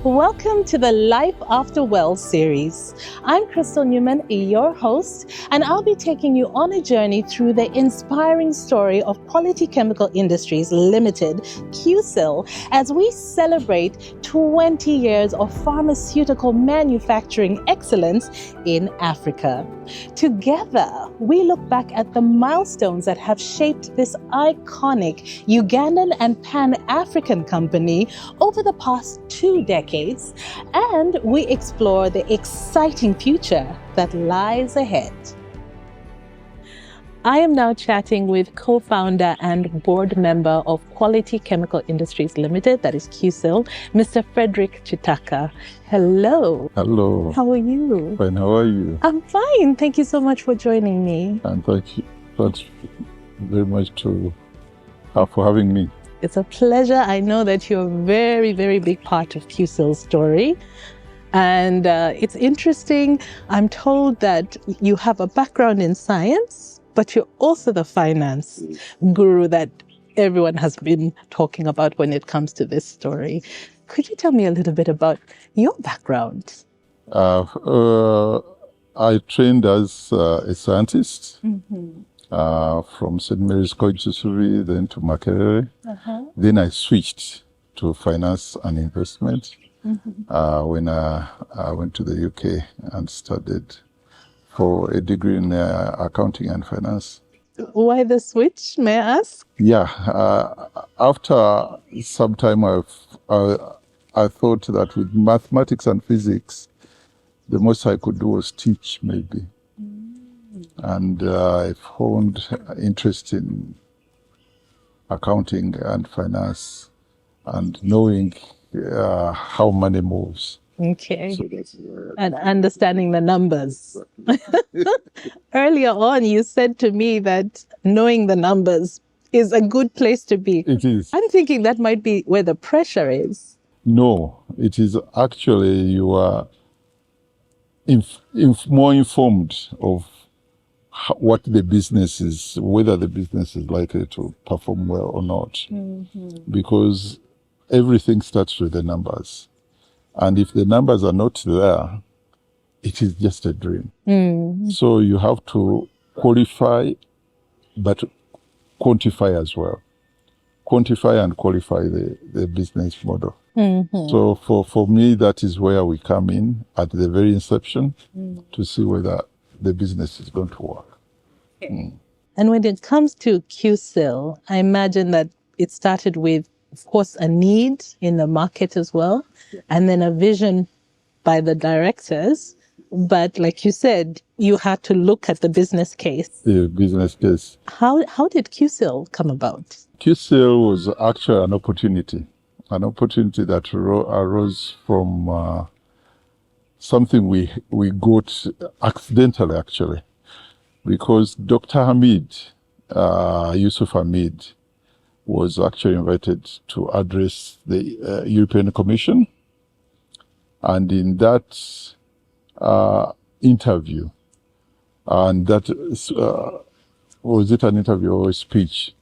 Welcome to the Life After Well series. I'm Crystal Newman, your host, and I'll be taking you on a journey through the inspiring story of Quality Chemical Industries Limited, Qcil, as we celebrate 20 years of pharmaceutical manufacturing excellence in Africa. Together, we look back at the milestones that have shaped this iconic Ugandan and Pan-African company over the past 2 decades, and we explore the exciting future that lies ahead. I am now chatting with co-founder and board member of Quality Chemical Industries Limited, that is Qcil, Mr. Frederick Kitaka. Hello. Hello. How are you? Fine, how are you? I'm fine. Thank you so much for joining me. And thank you very much for having me. It's a pleasure. I know that you're a very, very big part of Qcil's story. And it's interesting. I'm told that you have a background in science, but you're also the finance guru that everyone has been talking about when it comes to this story. Could you tell me a little bit about your background? I trained as a scientist from St. Mary's College, Surrey, then to Makerere. Then I switched to finance and investment when I went to the UK and studied for a degree in accounting and finance. Why the switch, may I ask? Yeah, after some time I thought that with mathematics and physics, the most I could do was teach, maybe. And I found interest in accounting and finance and knowing how money moves. Okay. So that's, and understanding the numbers. Earlier on, you said to me that knowing the numbers is a good place to be. It is. I'm thinking that might be where the pressure is. No, it is actually you are more informed of what the business is, whether the business is likely to perform well or not. Because everything starts with the numbers. And if the numbers are not there, it is just a dream. So you have to qualify, but quantify as well. Quantify and qualify the business model. So for me, that is where we come in at the very inception to see whether the business is going to work. And when it comes to Qcil, I imagine that it started with, of course, a need in the market as well, and then a vision by the directors. But like you said, you had to look at the business case. The business case. How did Qcil come about? Qcil was actually an opportunity that arose from something we got accidentally, actually, because Dr. Yusuf Hamid, was actually invited to address the European Commission. And in that interview, and that was it an interview or a speech,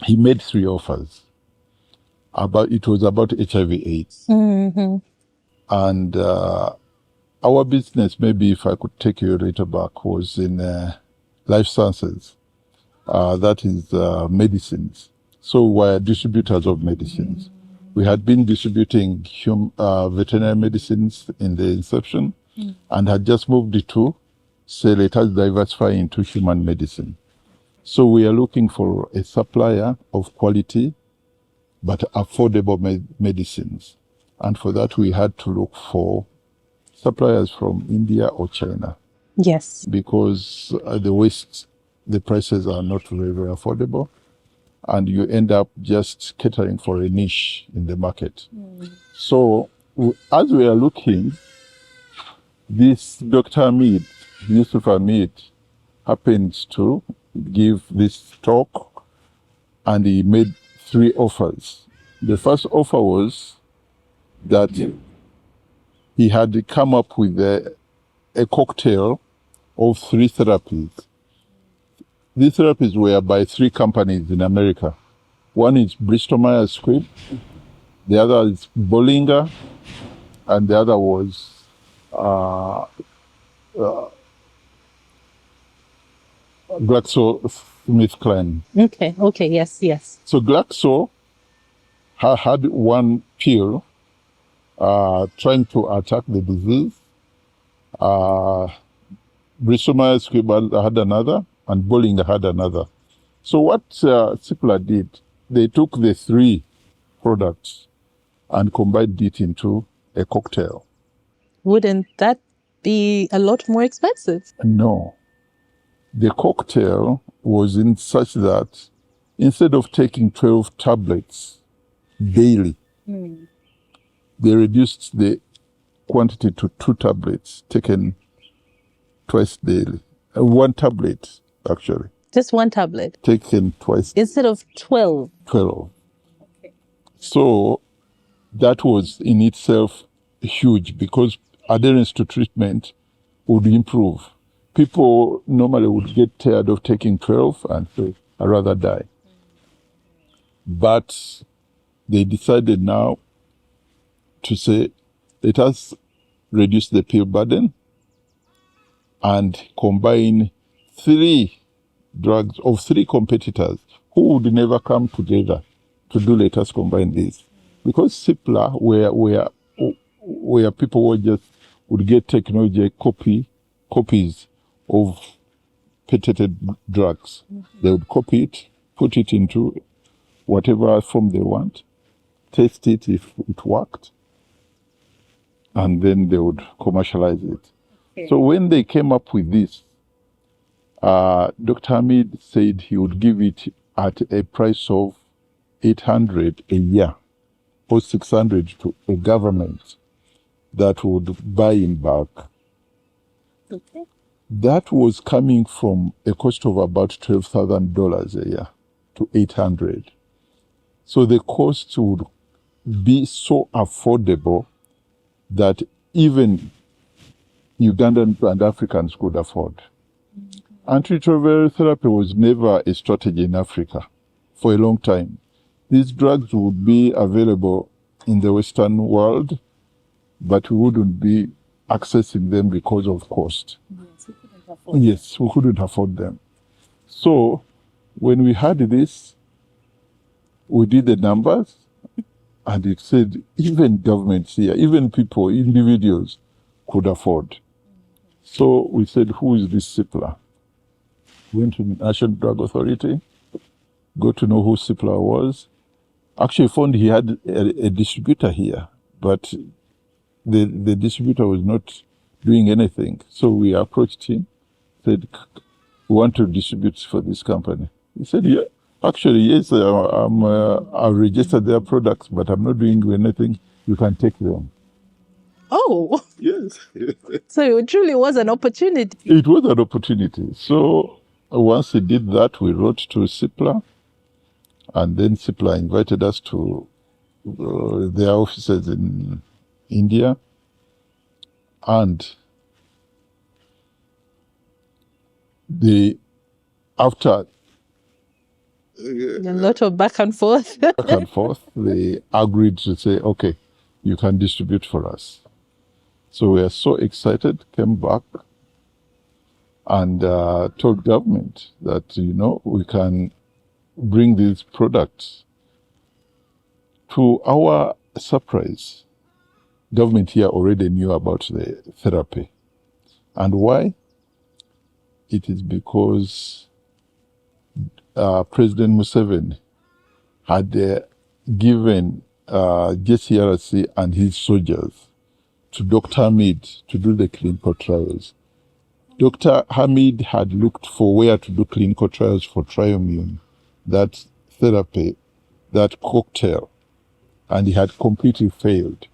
he made 3 offers. It was about HIV/AIDS. And our business, maybe if I could take you a little back, was in life sciences. That is medicines. So we're distributors of medicines. We had been distributing veterinary medicines in the inception and had just moved it to say, let us diversify into human medicine. So we are looking for a supplier of quality but affordable medicines. And for that, we had to look for suppliers from India or China. Yes. Because the West, the prices are not very, very affordable. And you end up just catering for a niche in the market. So as we are looking, this Dr. Hamid, Yusuf Hamid, happens to give this talk, and he made 3 offers. The first offer was that he had come up with a cocktail of 3 therapies. These therapies were by 3 companies in America. One is Bristol Myers Squibb, The other is Bollinger, and the other was GlaxoSmithKline. Okay, yes. So Glaxo had one pill trying to attack the disease. Bristol-Myers Squibb had another, and Bollinger had another. So what Cipla did, they took the three products and combined it into a cocktail. Wouldn't that be a lot more expensive? No. The cocktail was in such that instead of taking 12 tablets daily, they reduced the quantity to 2 tablets taken twice daily. 1 tablet, actually, Just one tablet taken twice. instead of 12. 12. So that was in itself huge because adherence to treatment would improve. People normally would get tired of taking 12 and say, I'd rather die. But they decided now to say, let us reduce the pill burden and combine 3 drugs of 3 competitors who would never come together to do let us combine this. Because Cipla, where people would get technology copies of patented drugs. They would copy it, put it into whatever form they want, test it if it worked, and then they would commercialize it. Okay. So when they came up with this, Dr. Hamid said he would give it at a price of $800 a year or $600 to a government that would buy in bulk. Okay. That was coming from a cost of about $12,000 a year to $800. So the cost would be so affordable that even Ugandans and Africans could afford. Antiretroviral therapy was never a strategy in Africa for a long time. These drugs would be available in the Western world, but we wouldn't be accessing them because of cost. Yes, we couldn't afford them. So when we had this, we did the numbers, and it said even governments here, even people, individuals could afford. So we said, who is this Cipla? Went to the National Drug Authority, got to know who Cipla was. Actually found he had a distributor here, but the distributor was not doing anything. So we approached him, said, we want to distribute for this company. He said, yeah, actually, yes, I've registered their products, but I'm not doing anything. You can take them. Oh. Yes. So it truly was an opportunity. It was an opportunity. So once he did that, we wrote to Cipla, and then Cipla invited us to their offices in India. And after a lot of back and forth, they agreed to say, okay, you can distribute for us. So we are so excited, came back and told government that, we can bring these products. To our surprise, government here already knew about the therapy. And why? It is because President Museveni had given JCRC and his soldiers to Dr. Hamid to do the clinical trials. Dr. Hamid had looked for where to do clinical trials for Triomune, that therapy, that cocktail, and he had completely failed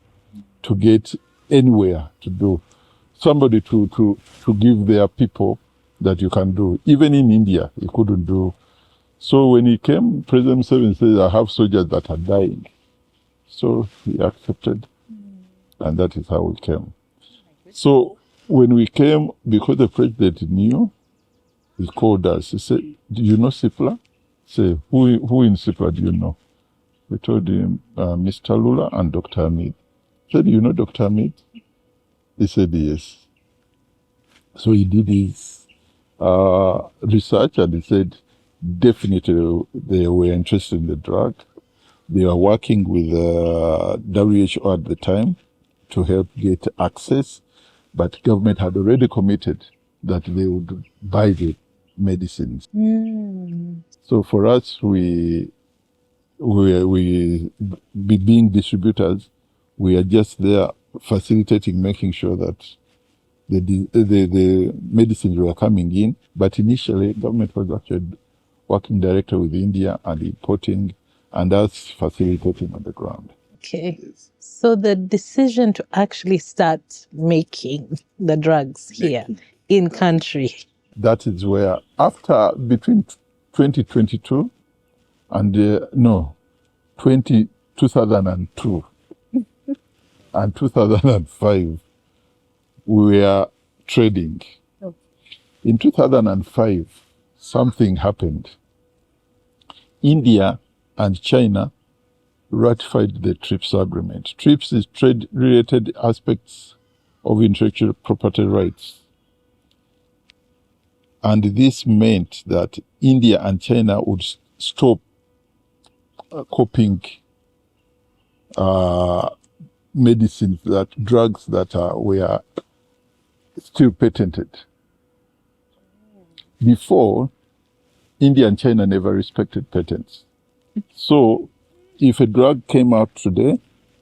to get anywhere to do. Somebody to give their people that you can do. Even in India, he couldn't do. So when he came, President Museveni said, I have soldiers that are dying. So he accepted, and that is how we came. So when we came, because the president knew, he called us. He said, do you know Cipla? Say, who in Cipla do you know? We told him, Mr. Lula and Dr. Hamid. He said, you know Dr. Hamid? He said, yes. So he did his research and he said, definitely they were interested in the drug. They were working with WHO at the time to help get access, but government had already committed that they would buy the medicines. So for us, we being distributors, we are just there facilitating, making sure that the medicines were coming in. But initially, government was actually working directly with India and importing, and us facilitating on the ground. Okay. So the decision to actually start making the drugs here in country. That is where, after between 2022 and 2002 and 2005, we were trading. In 2005, something happened. India and China ratified the TRIPS agreement. TRIPS is trade-related aspects of intellectual property rights. And this meant that India and China would stop copying medicines, drugs that were still patented. Before, India and China never respected patents. So if a drug came out today,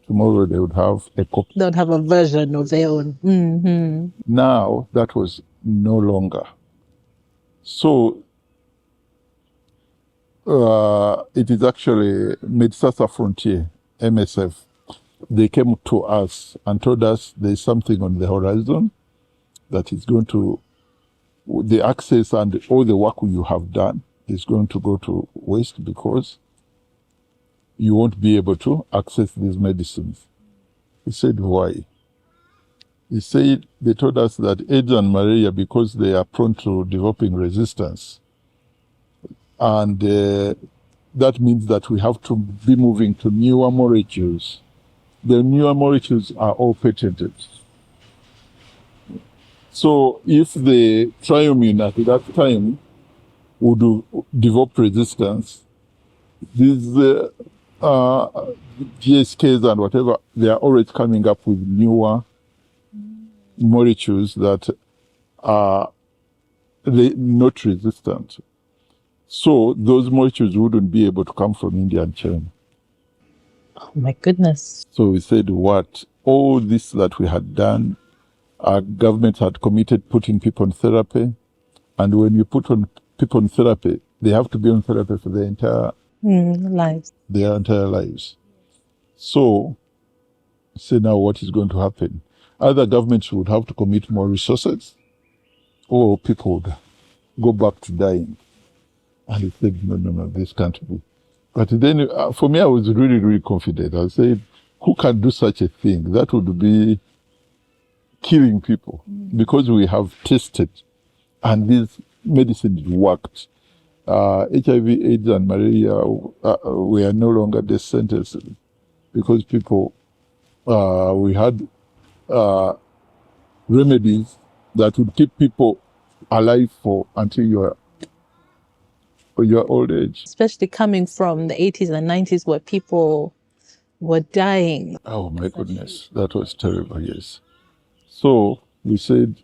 tomorrow they would have a copy. They would have a version of their own. Mm-hmm. Now that was no longer. So it is actually Medisasa Frontier, MSF. They came to us and told us there's something on the horizon that is going to, the access and all the work you have done is going to go to waste because you won't be able to access these medicines. He said, why? He said, they told us that AIDS and malaria, because they are prone to developing resistance, and that means that we have to be moving to newer molecules. The newer molecules are all patented. So if the triamine at that time would develop resistance, these GSKs and whatever, they are always coming up with newer molecules that are not resistant. So those molecules wouldn't be able to come from India and China. Oh my goodness. So we said, what? All this that we had done, our government had committed putting people on therapy. And when you put on people on therapy, they have to be on therapy for their entire lives. Their entire lives. So, say now what is going to happen? Either governments would have to commit more resources, or people would go back to dying. And he said, no, this can't be. But then, for me, I was really, really confident. I said, who can do such a thing? That would be killing people. Because we have tested, and these medicines worked. HIV, AIDS, and malaria were no longer death sentences because people, we had remedies that would keep people alive for until your old age. Especially coming from the 80s and 90s where people were dying. Oh my goodness, that was terrible, yes. So we said,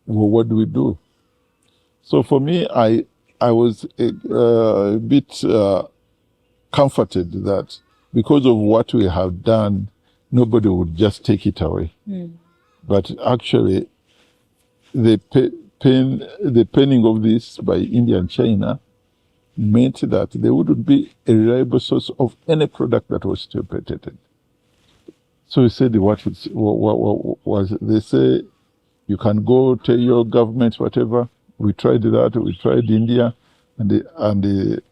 well, what do we do? So for me, I was a bit comforted that because of what we have done, nobody would just take it away. But actually, the penning of this by India and China meant that there wouldn't be a reliable source of any product that was still patented. So we said, what was they say, you can go tell your government whatever. We tried that. We tried India, and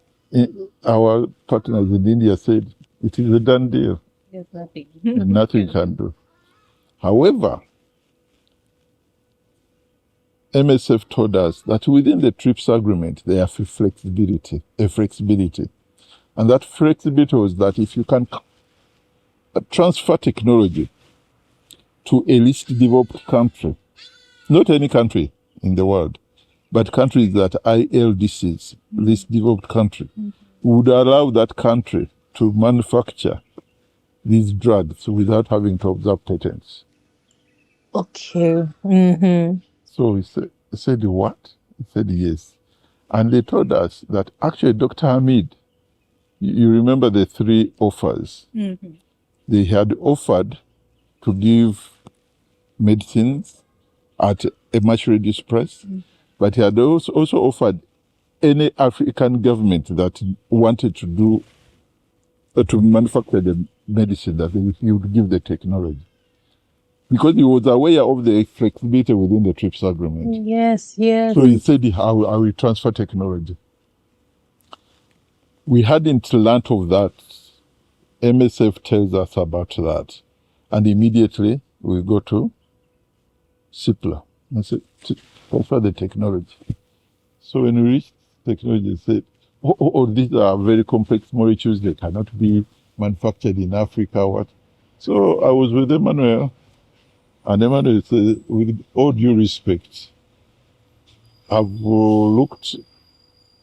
our partners in India said it is a done deal. There's nothing. And nothing can do. However, MSF told us that within the TRIPS agreement there are a flexibility, And that flexibility was that if you can transfer technology to a least developed country, not any country in the world, but countries that are LDCs, least developed country, would allow that country to manufacture these drugs without having to observe patents. Okay. So he said, what? He said, yes. And they told us that actually Dr. Hamid, you remember the three offers. They had offered to give medicines at a much reduced price, but he had also offered any African government that wanted to do to manufacture the medicine that he would give the technology. Because he was aware of the flexibility within the TRIPS agreement. Yes, yes. So he said, I will transfer technology. We hadn't learnt of that. MSF tells us about that. And immediately we go to CIPLA and say, transfer the technology. So when we reached technology, they said, these are very complex molecules. They cannot be manufactured in Africa. What? So I was with Emmanuel, and Emmanuel said, with all due respect, I've looked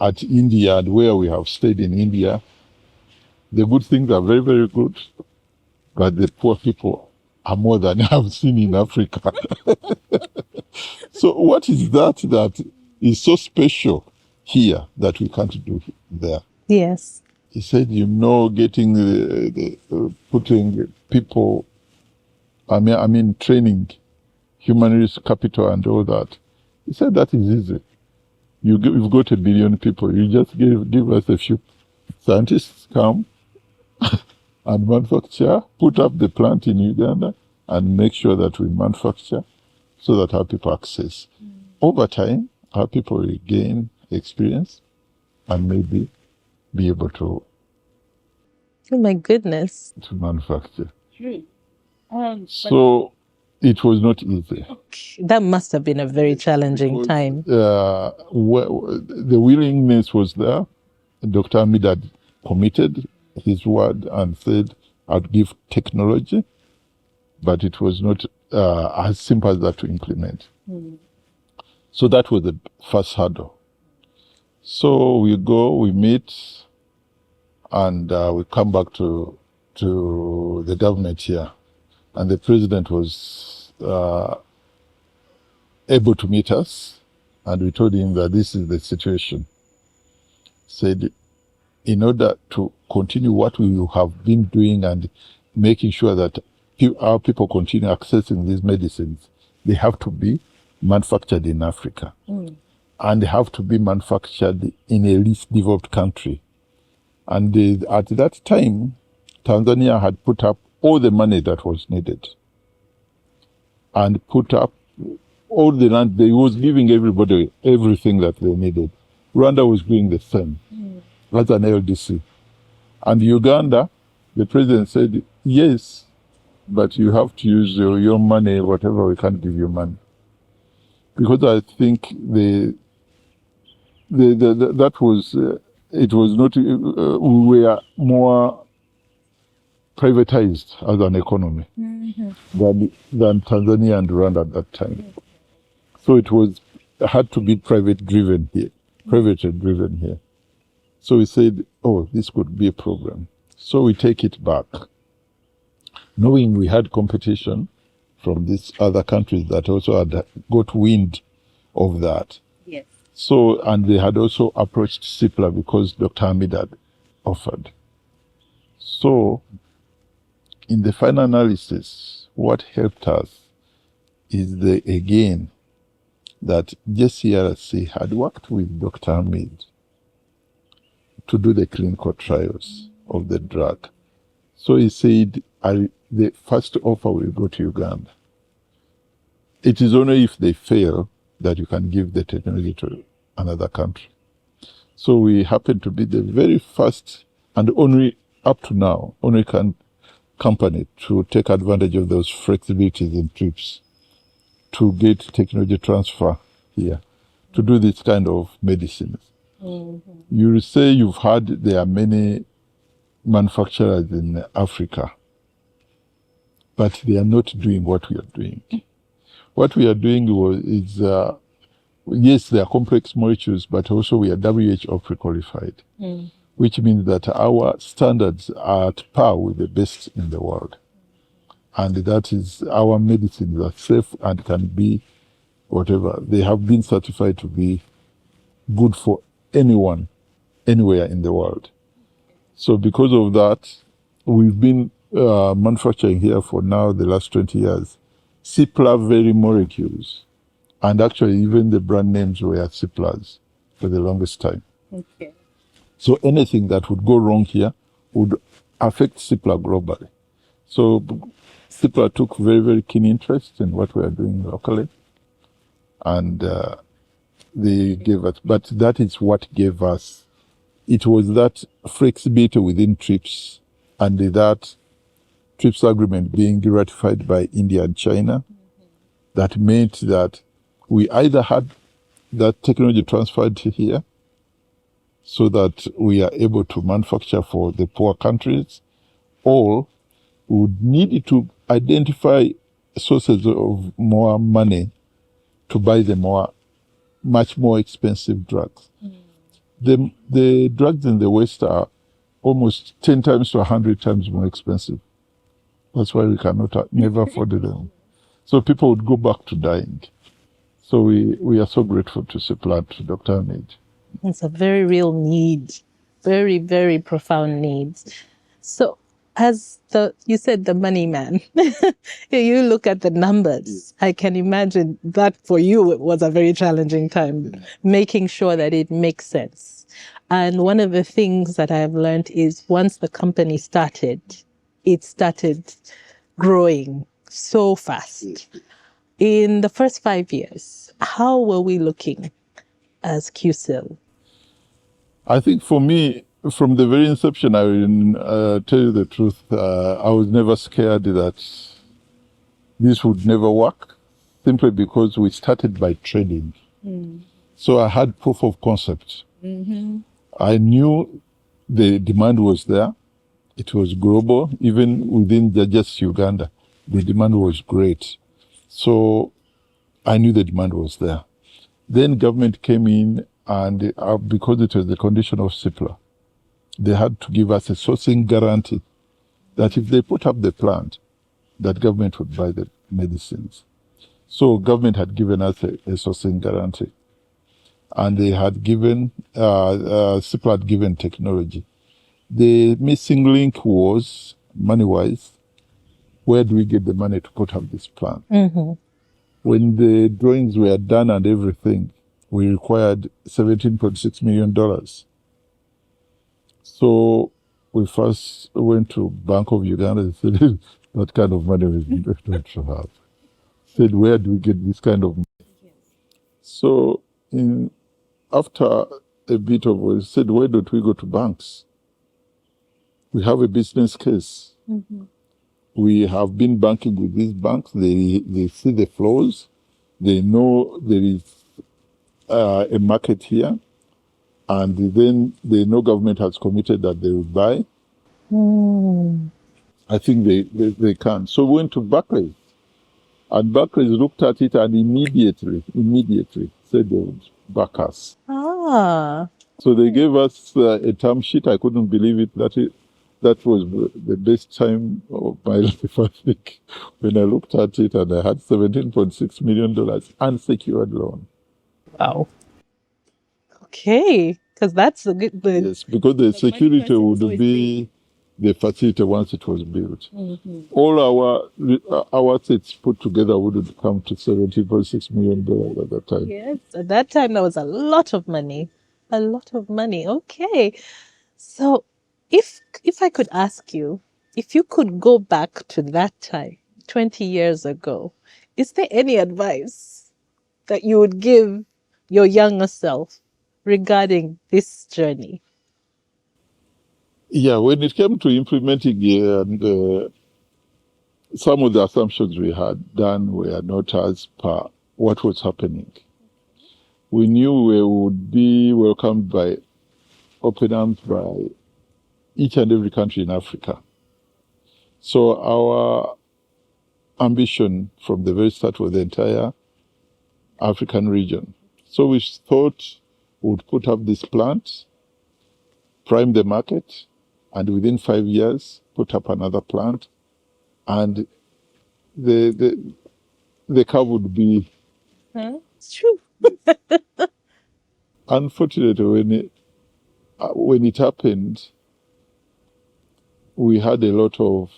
at India and where we have stayed in India. The good things are very, very good, but the poor people are more than I've seen in Africa. So what is that is so special here that we can't do there? Yes. He said, getting putting people, training human resource capital and all that. He said that is easy. You've got 1 billion people. You just give us a few scientists, come and manufacture, put up the plant in Uganda, and make sure that we manufacture so that our people access. Over time, our people will gain experience and maybe be able to. Oh my goodness. To manufacture. So it was not easy. That must have been a very challenging time. The willingness was there. Dr. Hamid had committed his word and said, I'd give technology, but it was not as simple as that to implement. So that was the first hurdle. So we go, we meet, and we come back to the government here. And the president was able to meet us, and we told him that this is the situation. Said, in order to continue what we have been doing and making sure that our people continue accessing these medicines, they have to be manufactured in Africa. And they have to be manufactured in a least developed country. And at that time, Tanzania had put up all the money that was needed and put up all the land. They was giving everybody everything that they needed. Rwanda was doing the same as an LDC. And Uganda, the president said, yes, but you have to use your money, whatever, we can't give you money. Because I think that was, it was not, we were more privatized as an economy than Tanzania and Rwanda at that time. So it had to be private driven here. So we said, this could be a problem. So we take it back, knowing we had competition from these other countries that also had got wind of that. Yes. So, and they had also approached CIPLA because Dr. Hamid had offered. So, in the final analysis, what helped us is that JCRC had worked with Dr. Hamid to do the clinical trials of the drug. So he said, the first offer will go to Uganda. It is only if they fail that you can give the technology to another country. So we happen to be the very first and only, up to now, only company to take advantage of those flexibilities in TRIPS to get technology transfer here, to do this kind of medicines. You say you've heard there are many manufacturers in Africa, but they are not doing what we are doing. What we are doing is, yes, they are complex molecules, but also we are WHO pre-qualified, which means that our standards are at par with the best in the world. And that is, our medicines are safe and can be whatever. They have been certified to be good for anyone, anywhere in the world. So because of that, we've been manufacturing here for now the last 20 years, Cipla very molecules. And actually, even the brand names were Ciplas for the longest time. Okay. So anything that would go wrong here would affect Cipla globally. So Cipla took very, very keen interest in what we are doing locally. And they gave us, but that is what gave us, it was that flexibility within TRIPS and that TRIPS agreement being ratified by India and China that meant that we either had that technology transferred to here so that we are able to manufacture for the poor countries, or we would need to identify sources of more money to buy the much more expensive drugs. The drugs in the West are almost 10 times to 100 times more expensive. That's why we cannot never afford them. So people would go back to dying. So we are so grateful to Cipla, to Dr. Hamid. It's a very real need, very, very profound needs. So as you said, the money man, you look at the numbers. I can imagine that for you, it was a very challenging time, making sure that it makes sense. And one of the things that I have learned is once the company started, it started growing so fast. In the first 5 years, how were we looking as Qcil? I think for me, from the very inception, I will tell you the truth, I was never scared that this would never work, simply because we started by trading. So I had proof of concept. I knew the demand was there. It was global, even within just Uganda. The demand was great. So I knew the demand was there. Then government came in, and because it was the condition of Cipla, they had to give us a sourcing guarantee that if they put up the plant, that government would buy the medicines. So government had given us a sourcing guarantee. And they had given, Cipla had given technology. The missing link was, money-wise, where do we get the money to put up this plant? When the drawings were done and everything, we required $17.6 million. So we first went to Bank of Uganda and said, what kind of money we don't have? Said, where do we get this kind of money? So after a bit of, we said, why don't we go to banks? We have a business case. We have been banking with these banks. They see the flows. They know there is a market here. And then they know government has committed that they will buy. I think they can. So we went to Barclays. And Barclays looked at it and immediately said they would back us. So they gave us a term sheet. I couldn't believe it. That was the best time of my life, I think, when I looked at it and I had $17.6 million unsecured loan. Wow. Okay, because that's a good thing. Yes, because the security would be the facility once it was built. All our assets put together would come to $17.6 million at that time. Yes, at that time, that was a lot of money. A lot of money. Okay. So if I could ask you, if you could go back to that time, 20 years ago, is there any advice that you would give your younger self regarding this journey? Yeah, when it came to implementing some of the assumptions we had done were not as per what was happening. We knew we would be welcomed by open arms by each and every country in Africa. So our ambition from the very start was the entire African region. So we thought we would put up this plant, prime the market, and within 5 years, put up another plant, and the curve would be. It's true. Unfortunately, when it happened, we had a lot of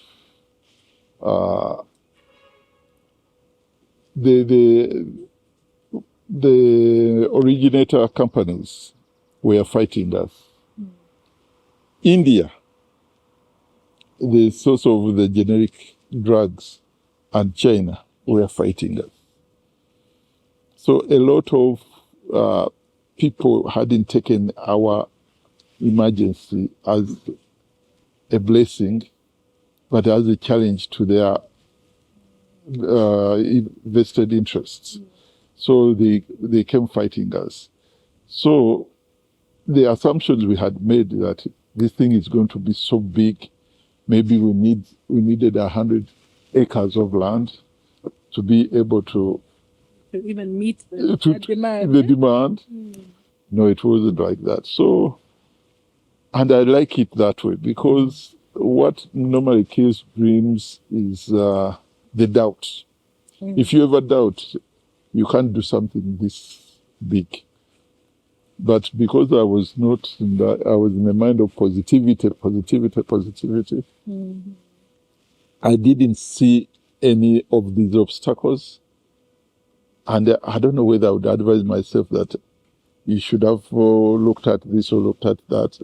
the originator companies were fighting us. India, the source of the generic drugs, and China were fighting us. So a lot of people hadn't taken our emergency as a blessing, but as a challenge to their vested interests. So they came fighting us. So the assumptions we had made that this thing is going to be so big, maybe we needed 100 acres of land to be able to even meet the demand. The demand. No, it wasn't like that. So, and I like it that way, because what normally kills dreams is the doubt. If you ever doubt, you can't do something this big. But because I was not in that, I was in a mind of positivity. I didn't see any of these obstacles. And I don't know whether I would advise myself that you should have looked at this or looked at that.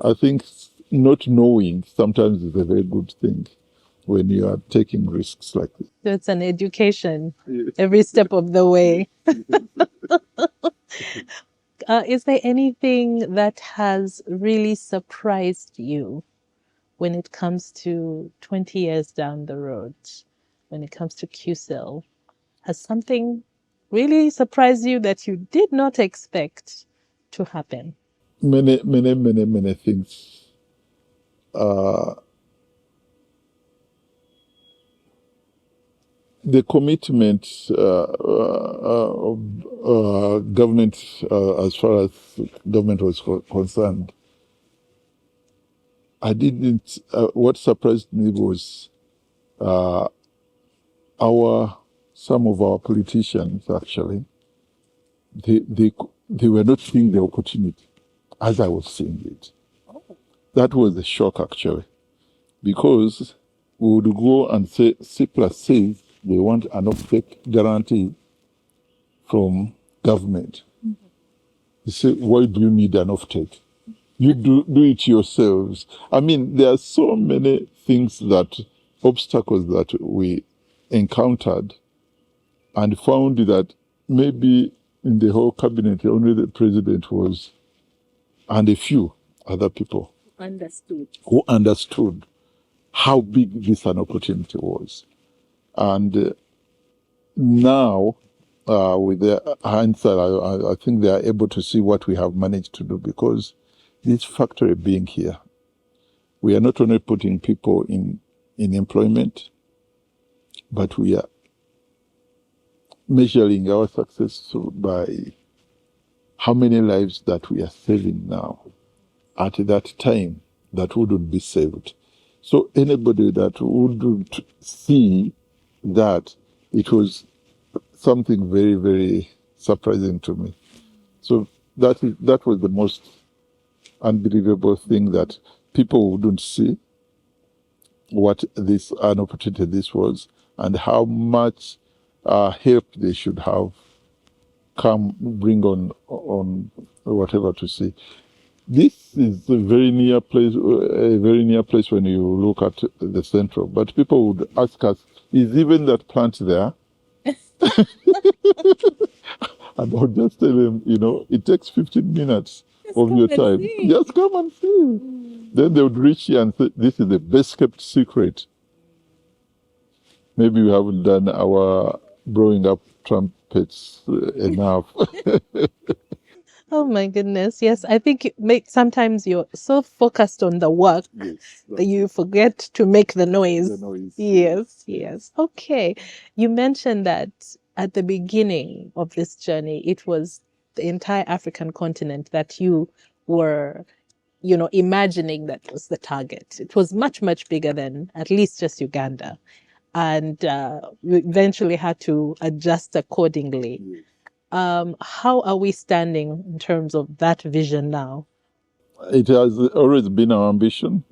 I think not knowing sometimes is a very good thing when you are taking risks like this. So it's an education every step of the way. Is there anything that has really surprised you when it comes to 20 years down the road, when it comes to Qcil? Has something really surprised you that you did not expect to happen? Many things. The commitment of government, as far as government was concerned, I didn't. What surprised me was some of our politicians actually. They were not seeing the opportunity as I was seeing it. That was a shock actually, because we would go and say C+ says they want an offtake guarantee from government. You say, why do you need an offtake? You do it yourselves. I mean, there are so many obstacles that we encountered, and found that maybe in the whole cabinet, only the president was, and a few other people who understood how big this an opportunity was. And now, with the hindsight, I think they are able to see what we have managed to do, because this factory being here, we are not only putting people in employment, but we are measuring our success by how many lives that we are saving now at that time that wouldn't be saved. So anybody that wouldn't see that, it was something very, very surprising to me. So that was the most unbelievable thing, that people wouldn't see what an opportunity this was, and how much help they should have bring on whatever to see. This is a very near place when you look at the central. But people would ask us, is even that plant there? And I'll just tell them, it takes 15 minutes of your time. Just come and see. Then they would reach here and say, this is the best kept secret. Maybe we haven't done our blowing up trumpets enough. Oh my goodness. Yes, I think sometimes you're so focused on the work that you forget to make the noise. The noise. Yes. Okay. You mentioned that at the beginning of this journey, it was the entire African continent that you were, imagining that was the target. It was much, much bigger than at least just Uganda. And you eventually had to adjust accordingly. How are we standing in terms of that vision now? It has always been our ambition,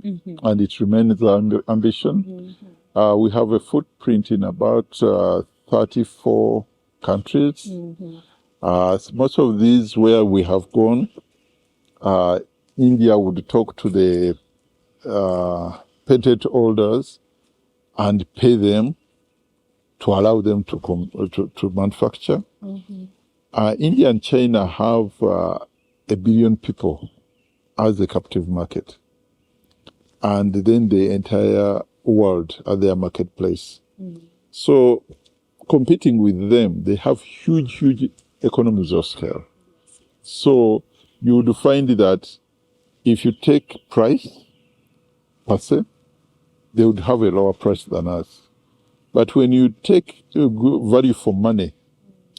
and it remains our ambition. We have a footprint in about 34 countries. Most of these where we have gone, India would talk to the patent holders and pay them to allow them to manufacture. India and China have 1 billion people as a captive market, and then the entire world as their marketplace. So competing with them, they have huge economies of scale. So you would find that if you take price per se, they would have a lower price than us. But when you take value for money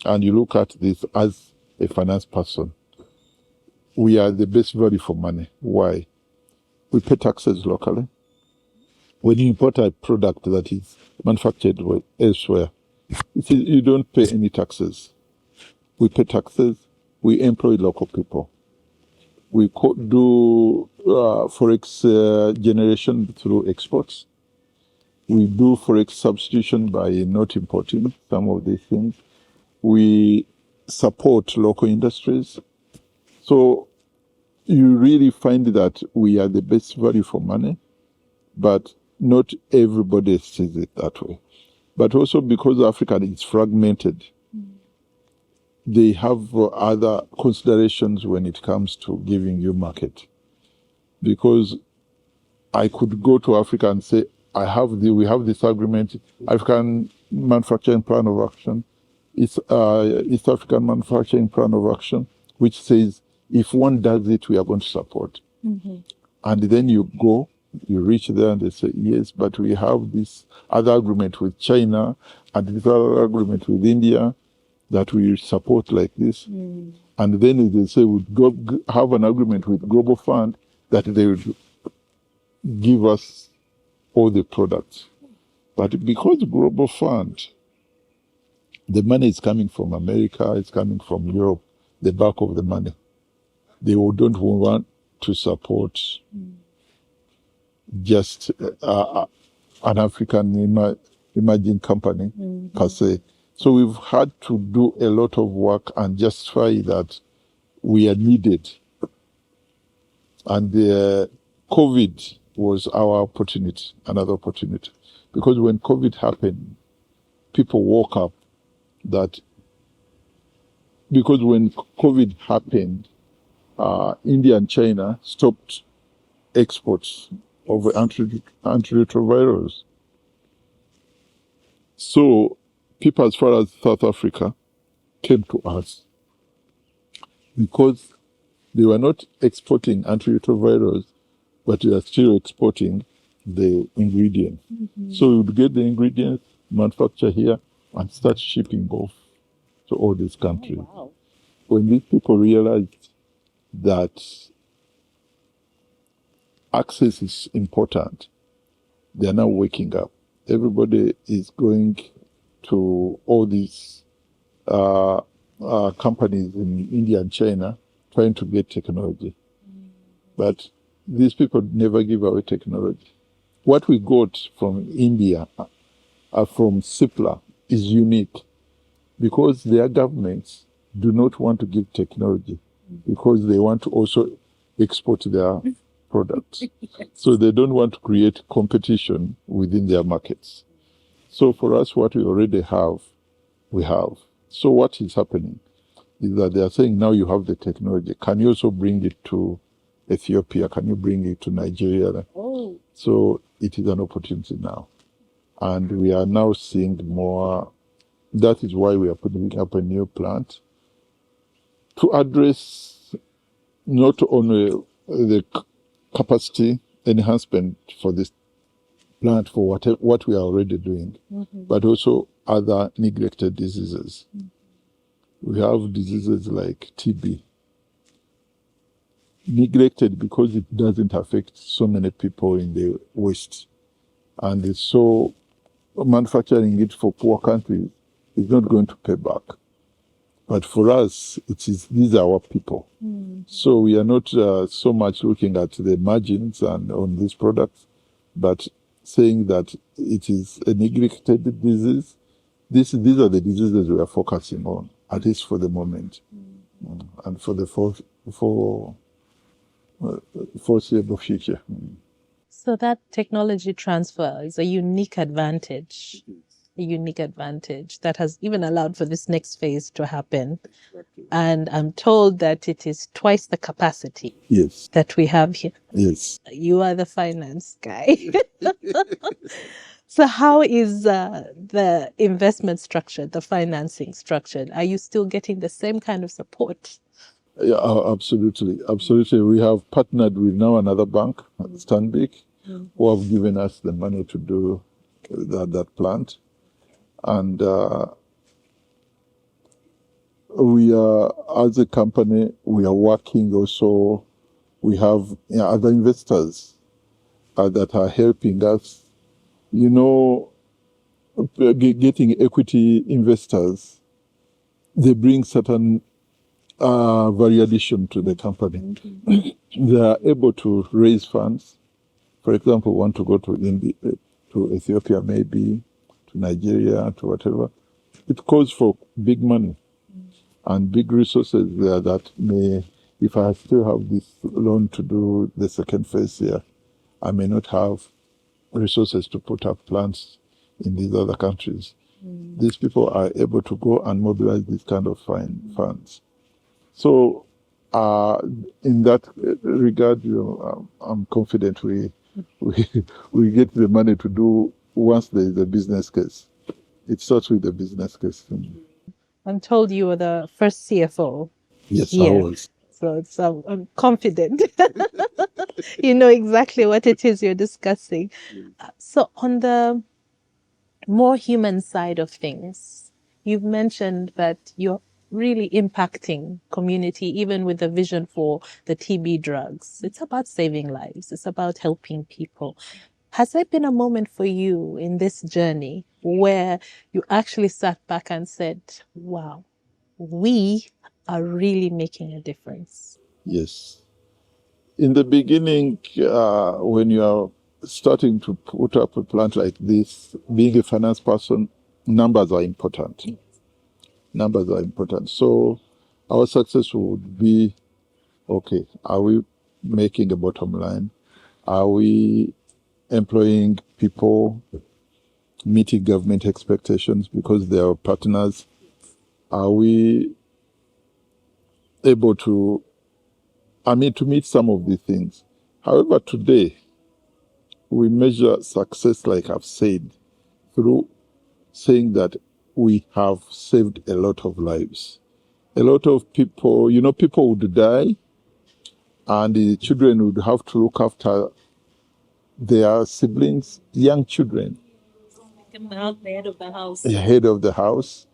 and you look at this as a finance person, we are the best value for money. Why? We pay taxes locally. When you import a product that is manufactured elsewhere, you don't pay any taxes. We pay taxes. We employ local people. We do forex generation through exports. We do forex substitution by not importing some of these things. We support local industries. So you really find that we are the best value for money, but not everybody sees it that way. But also because Africa is fragmented, they have other considerations when it comes to giving you market. Because I could go to Africa and say, we have this agreement, African Manufacturing Plan of Action, it's East African Manufacturing Plan of Action, which says if one does it, we are going to support. And then you reach there and they say, yes, but we have this other agreement with China and this other agreement with India that we support like this. And then they say we have an agreement with Global Fund that they would give us all the products. But because Global Fund, the money is coming from America, it's coming from Europe, the bulk of the money. They don't want to support just an African emerging company per se. So we've had to do a lot of work and justify that we are needed. And COVID was our opportunity, another opportunity. Because when COVID happened, people woke up that because when COVID happened, India and China stopped exports of antiretrovirals. So people as far as South Africa came to us because they were not exporting antiretrovirals, but they are still exporting the ingredient. So we would get the ingredients, manufacture here, and start shipping off to all these countries. When these people realized that access is important, they are now waking up. Everybody is going to all these companies in India and China trying to get technology. But these people never give away technology. What we got from India, from CIPLA, is unique because their governments do not want to give technology because they want to also export their products. So they don't want to create competition within their markets. So for us, what we already have, we have. So what is happening is that they are saying, now you have the technology. Can you also bring it to Ethiopia? Can you bring it to Nigeria? So it is an opportunity now. And we are now seeing more. That is why we are putting up a new plant to address not only the capacity enhancement for this plant for what we are already doing, but also other neglected diseases. We have diseases like TB, neglected because it doesn't affect so many people in the West. And so manufacturing it for poor countries is not going to pay back. But for us, these are our people. So we are not so much looking at the margins and on these products, but saying that it is a neglected disease. These are the diseases we are focusing on, at least for the moment, and for the foreseeable future. So that technology transfer is a unique advantage. A unique advantage that has even allowed for this next phase to happen. And I'm told that it is twice the capacity Yes. that we have here. Yes. You are the finance guy. So how is the investment structured, the financing structured? Are you still getting the same kind of support? Yeah, absolutely. Absolutely. We have partnered with now another bank, Stanbic, who have given us the money to do that plant. And we are, as a company, we are working also. We have other investors that are helping us. You know, getting equity investors, they bring certain value addition to the company. They are able to raise funds. For example, want to go to India, to Ethiopia, maybe to Nigeria, to whatever. It calls for big money and big resources there that may, if I still have this loan to do the second phase here, I may not have resources to put up plants in these other countries. These people are able to go and mobilize these kind of funds. So, in that regard, I'm confident we get the money to do once there is a business case. It starts with the business case. I'm told you were the first CFO. Yes, I was. So I'm confident. You know exactly what it is you're discussing. So on the more human side of things, you've mentioned that you're really impacting community, even with the vision for the TB drugs. It's about saving lives. It's about helping people. Has there been a moment for you in this journey where you actually sat back and said, wow, we are really making a difference? Yes. In the beginning, when you are starting to put up a plant like this, being a finance person, numbers are important. Numbers are important. So our success would be, okay, are we making a bottom line? Are we employing people, meeting government expectations because they are partners? Are we able to meet some of these things? However, today, we measure success, like I've said, through saying that we have saved a lot of lives. A lot of people, people would die and the children would have to look after their siblings, young children. The head of the house. The head of the house,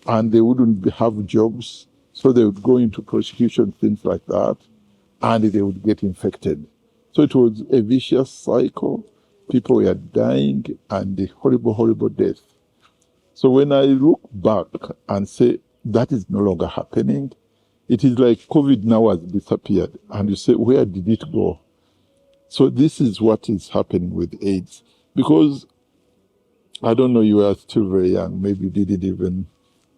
and they wouldn't have jobs, so they would go into prostitution, things like that, and they would get infected. So it was a vicious cycle. People were dying, and the horrible, horrible death. So when I look back and say that is no longer happening, it is like COVID now has disappeared, and you say, where did it go? So this is what is happening with AIDS. Because, I don't know, you are still very young, maybe you didn't even,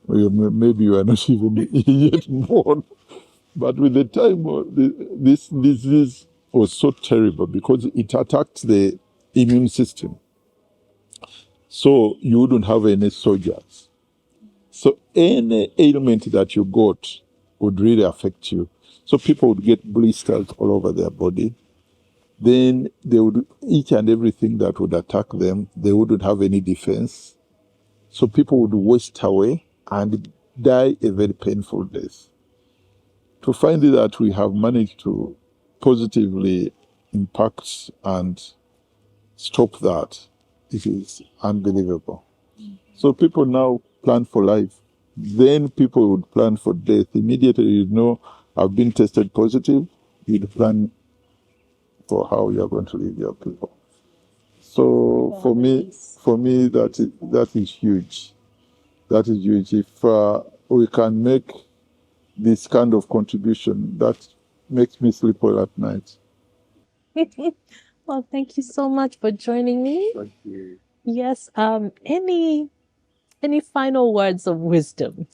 maybe you are not even yet born. But with the time, this disease was so terrible because it attacked the immune system. So you wouldn't have any soldiers. So any ailment that you got would really affect you. So people would get blisters all over their body. Then they would, each and everything that would attack them, they wouldn't have any defense. So people would waste away and die a very painful death. It to find that we have managed to positively impact and stop that, it is unbelievable. So people now plan for life. Then people would plan for death. Immediately, you know, I've been tested positive, you'd plan for how you're going to leave your people. So for me, that is huge. That is huge. If we can make this kind of contribution, that makes me sleep well at night. Well, thank you so much for joining me. Thank you. Yes. Any final words of wisdom,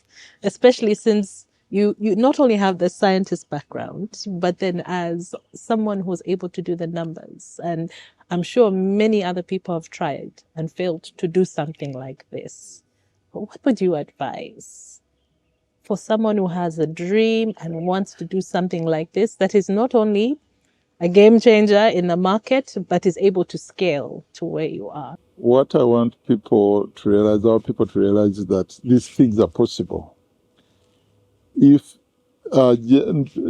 especially since you not only have the scientist background, but then as someone who's able to do the numbers, and I'm sure many other people have tried and failed to do something like this. What would you advise for someone who has a dream and wants to do something like this that is not only a game changer in the market, but is able to scale to where you are? What I want people to realize, is that these things are possible. If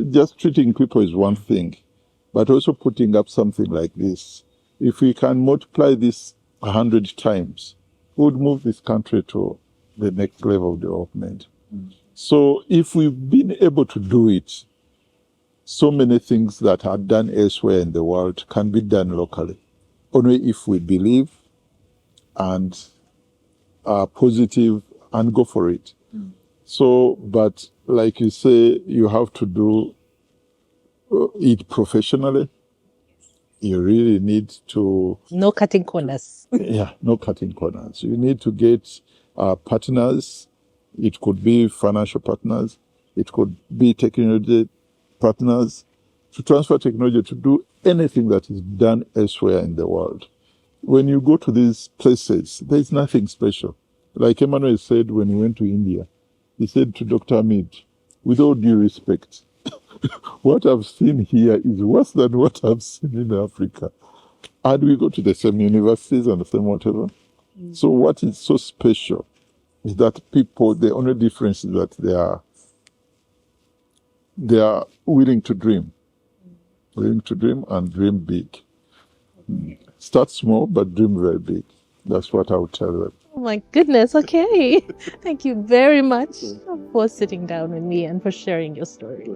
just treating people is one thing, but also putting up something like this, if we can multiply this 100 times, we would move this country to the next level of development. So if we've been able to do it, so many things that are done elsewhere in the world can be done locally. Only if we believe and are positive and go for it. So, but like you say, you have to do it professionally. You really need to... No cutting corners. Yeah, no cutting corners. You need to get partners. It could be financial partners. It could be technology partners to transfer technology to do anything that is done elsewhere in the world. When you go to these places, there's nothing special. Like Emmanuel said when he went to India, he said to Dr. Hamid, with all due respect, what I've seen here is worse than what I've seen in Africa. And we go to the same universities and the same whatever. So what is so special is that people, the only difference is that they are willing to dream and dream big. Start small, but dream very big. That's what I would tell them. Oh my goodness. Okay. Thank you very much for sitting down with me and for sharing your story.